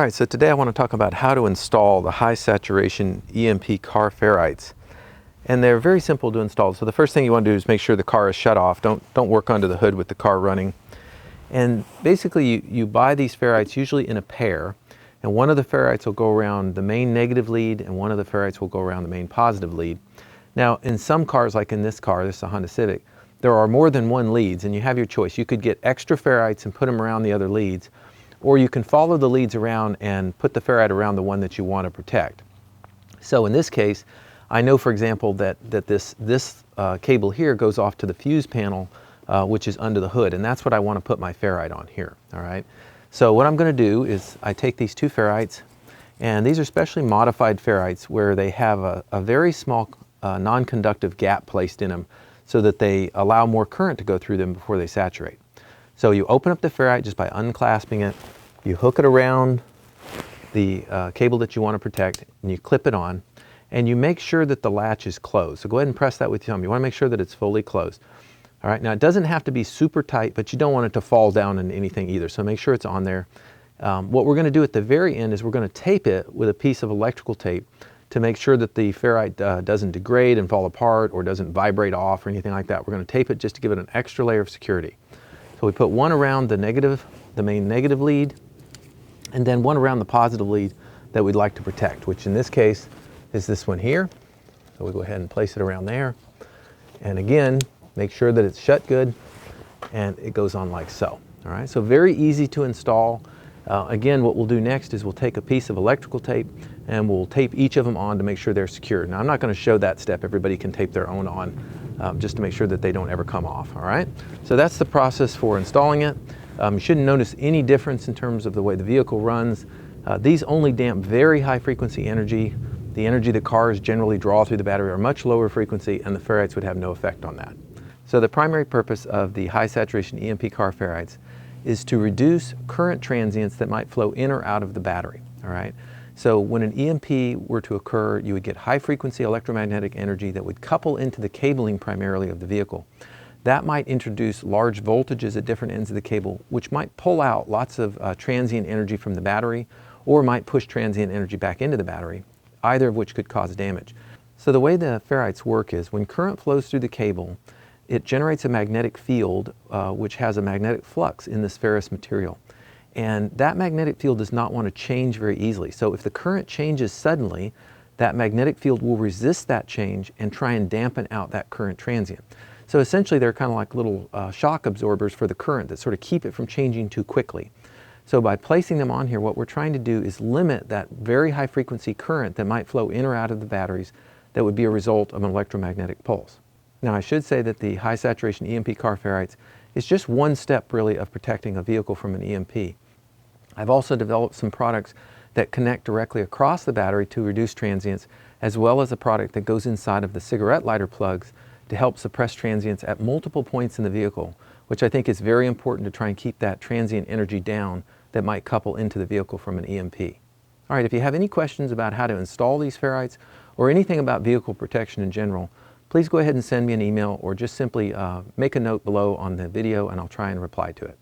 All right, so today I want to talk about how to install the high saturation EMP car ferrites. And they're very simple to install. So the first thing you want to do is make sure the car is shut off. Don't work under the hood with the car running. And basically you buy these ferrites usually in a pair, and one of the ferrites will go around the main negative lead and one of the ferrites will go around the main positive lead. Now in some cars, like in this car, this is a Honda Civic, there are more than one leads and you have your choice. You could get extra ferrites and put them around the other leads, or you can follow the leads around and put the ferrite around the one that you want to protect. So in this case, I know, for example, that this cable here goes off to the fuse panel, which is under the hood, and that's what I want to put my ferrite on here. All right. So what I'm going to do is I take these two ferrites, and these are specially modified ferrites where they have a very small non-conductive gap placed in them so that they allow more current to go through them before they saturate. So you open up the ferrite just by unclasping it, you hook it around the cable that you want to protect, and you clip it on, and you make sure that the latch is closed. So go ahead and press that with your thumb. You want to make sure that it's fully closed. All right, now it doesn't have to be super tight, but you don't want it to fall down into anything either, so make sure it's on there. What we're going to do at the very end is we're going to tape it with a piece of electrical tape to make sure that the ferrite doesn't degrade and fall apart or doesn't vibrate off or anything like that. We're going to tape it just to give it an extra layer of security. So we put one around the main negative lead, and then one around the positive lead that we'd like to protect, which in this case is this one here. So we'll go ahead and place it around there. And again, make sure that it's shut good, and it goes on like so. All right, so very easy to install. Again, what we'll do next is we'll take a piece of electrical tape and we'll tape each of them on to make sure they're secure. Now I'm not going to show that step. Everybody can tape their own on just to make sure that they don't ever come off. All right, so that's the process for installing it. You shouldn't notice any difference in terms of the way the vehicle runs. These only damp very high frequency energy. The energy that cars generally draw through the battery are much lower frequency, and the ferrites would have no effect on that. So the primary purpose of the high saturation EMP car ferrites is to reduce current transients that might flow in or out of the battery. All right. So when an EMP were to occur, you would get high frequency electromagnetic energy that would couple into the cabling primarily of the vehicle. That might introduce large voltages at different ends of the cable, which might pull out lots of transient energy from the battery, or might push transient energy back into the battery, either of which could cause damage. So the way the ferrites work is when current flows through the cable, it generates a magnetic field which has a magnetic flux in this ferrous material. And that magnetic field does not want to change very easily. So if the current changes suddenly, that magnetic field will resist that change and try and dampen out that current transient. So essentially they're kind of like little shock absorbers for the current that sort of keep it from changing too quickly. So by placing them on here, what we're trying to do is limit that very high frequency current that might flow in or out of the batteries that would be a result of an electromagnetic pulse. Now I should say that the high saturation EMP car ferrites is just one step really of protecting a vehicle from an EMP. I've also developed some products that connect directly across the battery to reduce transients, as well as a product that goes inside of the cigarette lighter plugs to help suppress transients at multiple points in the vehicle, which I think is very important to try and keep that transient energy down that might couple into the vehicle from an EMP. All right, if you have any questions about how to install these ferrites or anything about vehicle protection in general, please go ahead and send me an email or just simply make a note below on the video and I'll try and reply to it.